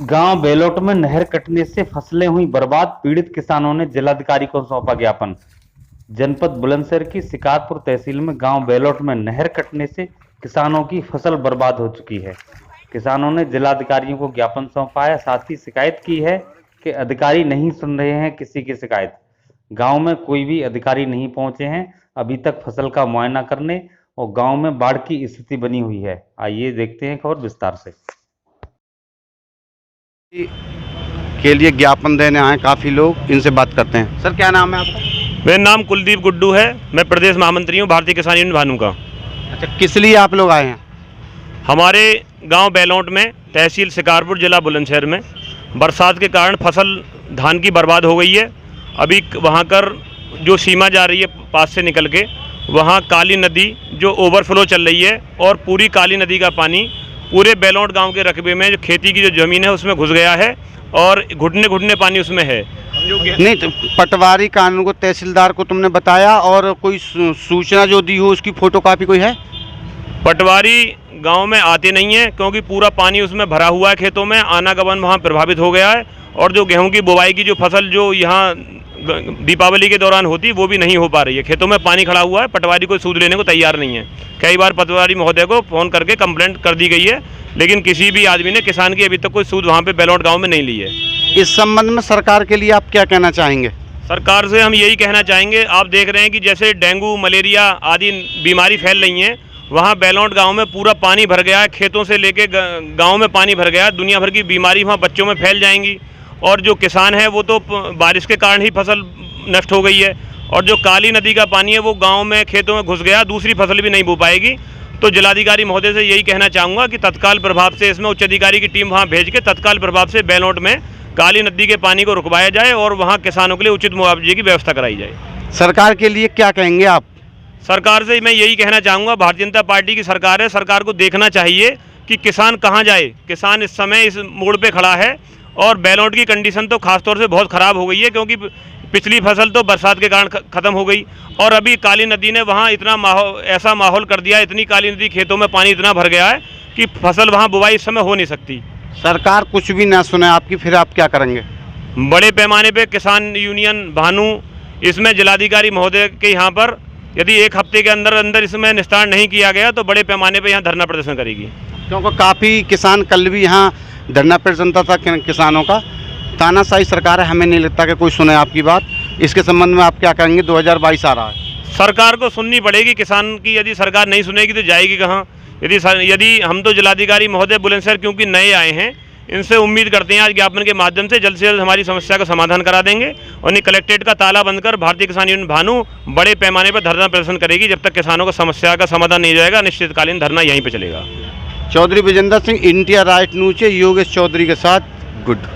गांव बेलोट में नहर कटने से फसलें हुई बर्बाद, पीड़ित किसानों ने जिलाधिकारी को सौंपा ज्ञापन। जनपद बुलंदशहर की शिकारपुर तहसील में गांव बेलोट में नहर कटने से किसानों की फसल बर्बाद हो चुकी है। किसानों ने जिलाधिकारियों को ज्ञापन सौंपा है, साथ ही शिकायत की है कि अधिकारी नहीं सुन रहे हैं किसी की शिकायत। गांव में कोई भी अधिकारी नहीं पहुंचे हैं अभी तक फसल का मुआयना करने, और गांव में बाढ़ की स्थिति बनी हुई है। आइए देखते हैं खबर विस्तार से। के लिए ज्ञापन देने आए काफ़ी लोग, इनसे बात करते हैं। सर क्या नाम है आपका? मेरा नाम कुलदीप गुड्डू है, मैं प्रदेश महामंत्री हूँ भारतीय किसान यूनियन भानु का। अच्छा, किस लिए आप लोग आए हैं? हमारे गांव बेलोट में तहसील शिकारपुर जिला बुलंदशहर में बरसात के कारण फसल धान की बर्बाद हो गई है। अभी वहाँ कर जो सीमा जा रही है पास से निकल के, वहाँ काली नदी जो ओवरफ्लो चल रही है और पूरी काली नदी का पानी पूरे बेलोट गांव के रकबे में जो खेती की जो ज़मीन है उसमें घुस गया है और घुटने घुटने पानी उसमें है। नहीं तो पटवारी कानून को तहसीलदार को तुमने बताया, और कोई सूचना जो दी हो उसकी फोटोकॉपी कोई है? पटवारी गांव में आते नहीं है क्योंकि पूरा पानी उसमें भरा हुआ है, खेतों में आनागमन वहाँ प्रभावित हो गया है। और जो गेहूं की बुवाई की जो फसल जो यहाँ दीपावली के दौरान होती वो भी नहीं हो पा रही है, खेतों में पानी खड़ा हुआ है। पटवारी कोई सूद लेने को तैयार नहीं है। कई बार पटवारी महोदय को फ़ोन करके कंप्लेंट कर दी गई है, लेकिन किसी भी आदमी ने किसान की अभी तक कोई सूद वहाँ पे बेलोट गांव में नहीं ली है। इस संबंध में सरकार के लिए आप क्या कहना चाहेंगे? सरकार से हम यही कहना चाहेंगे, आप देख रहे हैं कि जैसे डेंगू मलेरिया आदि बीमारी फैल रही हैं, वहाँ बेलोट गांव में पूरा पानी भर गया है, खेतों से लेके गांव में पानी भर गया है। दुनिया भर की बीमारी वहाँ बच्चों में फैल जाएंगी, और जो किसान है वो तो बारिश के कारण ही फसल नष्ट हो गई है। और जो काली नदी का पानी है वो गांव में खेतों में घुस गया, दूसरी फसल भी नहीं बो पाएगी। तो जिलाधिकारी महोदय से यही कहना चाहूँगा कि तत्काल प्रभाव से इसमें उच्च अधिकारी की टीम वहाँ भेज के तत्काल प्रभाव से बेलोट में काली नदी के पानी को रुकवाया जाए और वहाँ किसानों के लिए उचित मुआवजे की व्यवस्था कराई जाए। सरकार के लिए क्या कहेंगे आप? सरकार से मैं यही कहना चाहूँगा, भारतीय जनता पार्टी की सरकार है, सरकार को देखना चाहिए कि किसान कहाँ जाए। किसान इस समय इस मोड़ पे खड़ा है और बेलोट की कंडीशन तो खासतौर से बहुत ख़राब हो गई है, क्योंकि पिछली फसल तो बरसात के कारण ख़त्म हो गई, और अभी काली नदी ने वहाँ इतना ऐसा माहौल कर दिया, इतनी काली नदी खेतों में पानी इतना भर गया है कि फसल वहाँ बुवाई इस समय हो नहीं सकती। सरकार कुछ भी ना सुने आपकी, फिर आप क्या करेंगे? बड़े पैमाने पे किसान यूनियन भानु इसमें जिलाधिकारी महोदय के यहाँ पर यदि एक हफ्ते के अंदर अंदर इसमें निस्तारण नहीं किया गया तो बड़े पैमाने पे यहाँ धरना प्रदर्शन करेगी। क्योंकि काफ़ी किसान कल भी यहाँ धरना प्रदर्शन था किसानों का। तानाशाही सरकार है, हमें नहीं लगता कि कोई सुने आपकी बात। इसके संबंध में आप क्या करेंगे? 2022 आ रहा है, सरकार को सुननी पड़ेगी किसान की। यदि सरकार नहीं सुनेगी तो जाएगी कहाँ? यदि हम तो जिलाधिकारी महोदय बुलंदशहर क्योंकि नए आए हैं, इनसे उम्मीद करते हैं आज ज्ञापन के माध्यम से जल्द हमारी समस्या का समाधान करा देंगे, और कलेक्ट्रेट का ताला बंद कर भारतीय किसान यूनियन भानु बड़े पैमाने पर धरना प्रदर्शन करेगी। जब तक किसानों को समस्या का समाधान नहीं जाएगा निश्चितकालीन धरना यहीं पर चलेगा। Chaudhary Vijender Singh, India Right News से योगेश चौधरी के साथ गुड।